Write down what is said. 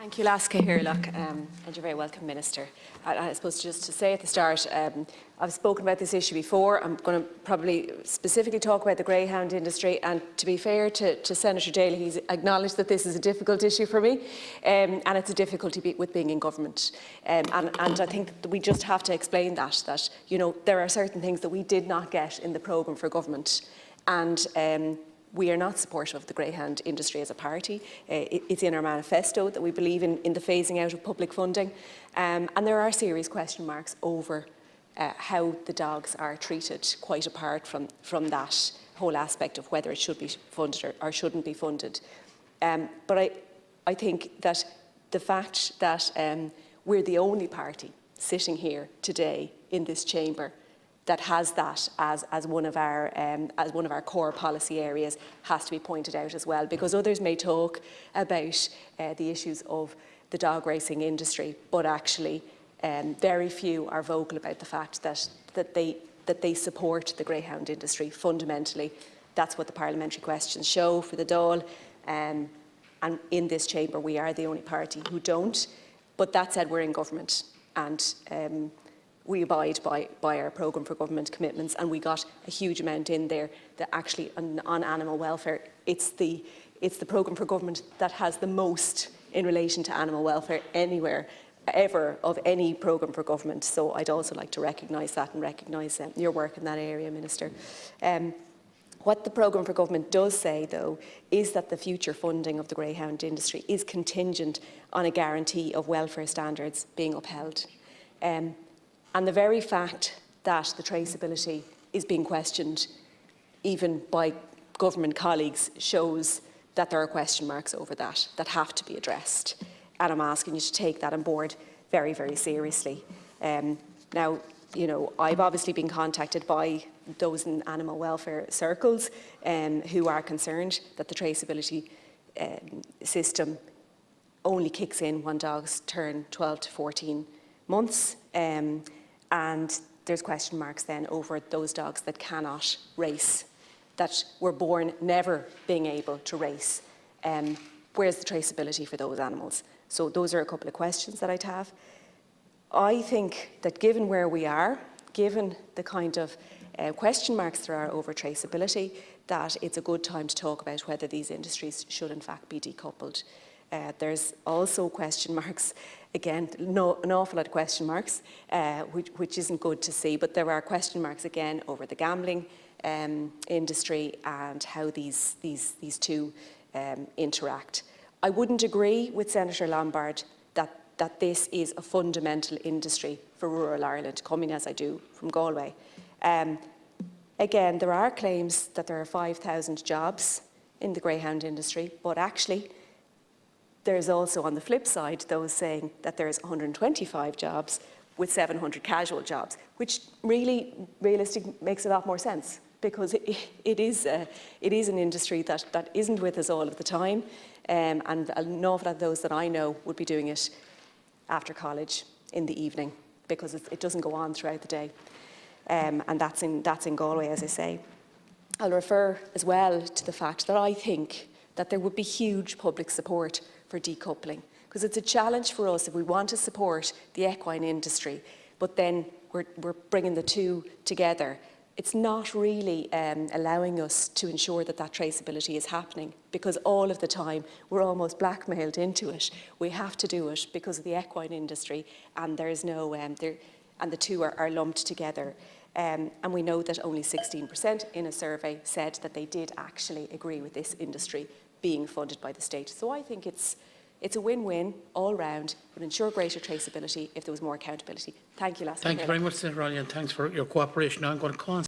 Thank you, Laska Hirlock, and you're very welcome, Minister. I suppose just to say at the start, I've spoken about this issue before. I'm going to probably specifically talk about the greyhound industry, and to be fair to Senator Daly, he's acknowledged that this is a difficult issue for me, and it's a difficulty with being in government. And I think that we just have to explain that you know, there are certain things that we did not get in the programme for government, and we are not supportive of the greyhound industry as a party. It's in our manifesto that we believe in the phasing out of public funding. And there are serious question marks over how the dogs are treated, quite apart from that whole aspect of whether it should be funded or shouldn't be funded. But I think that the fact that we're the only party sitting here today in this chamber that has that as one of our core policy areas has to be pointed out as well, because others may talk about the issues of the dog racing industry, but actually very few are vocal about the fact that they support the greyhound industry fundamentally. That's what the parliamentary questions show for the Dáil, and in this chamber we are the only party who don't. But that said, we're in government, and we abide by our programme for government commitments, and we got a huge amount in there that actually on animal welfare, it's the programme for government that has the most in relation to animal welfare anywhere ever of any programme for government. So I'd also like to recognise that and recognise your work in that area, Minister. What the programme for government does say, though, is that the future funding of the greyhound industry is contingent on a guarantee of welfare standards being upheld. And the very fact that the traceability is being questioned, even by government colleagues, shows that there are question marks over that have to be addressed. And I'm asking you to take that on board very, very seriously. Now, you know, I've obviously been contacted by those in animal welfare circles who are concerned that the traceability system only kicks in when dogs turn 12 to 14 months. And there's question marks then over those dogs that cannot race, that were born never being able to race. Where's the traceability for those animals? So those are a couple of questions that I'd have. I think that given where we are, given the kind of question marks there are over traceability, that it's a good time to talk about whether these industries should in fact be decoupled. There's also question marks, again, an awful lot of question marks, which isn't good to see, but there are question marks again over the gambling industry and how these two interact. I wouldn't agree with Senator Lombard that this is a fundamental industry for rural Ireland, coming as I do from Galway. Again, there are claims that there are 5,000 jobs in the greyhound industry, but actually there's also, on the flip side, those saying that there's 125 jobs with 700 casual jobs, which really, realistically, makes a lot more sense, because it is an industry that isn't with us all of the time, and an awful lot of those that I know would be doing it after college in the evening, because it doesn't go on throughout the day, and that's in Galway, as I say. I'll refer as well to the fact that I think that there would be huge public support for decoupling, because it's a challenge for us if we want to support the equine industry, but then we're bringing the two together. It's not really allowing us to ensure that traceability is happening, because all of the time we're almost blackmailed into it. We have to do it because of the equine industry, and there's no and the two are lumped together. And we know that only 16% in a survey said that they did actually agree with this industry being funded by the state. So I think it's a win-win all round. It would ensure greater traceability if there was more accountability. Thank you, Laska. Thank you very much, Senator O'Reilly, and thanks for your cooperation. Now I'm going to call on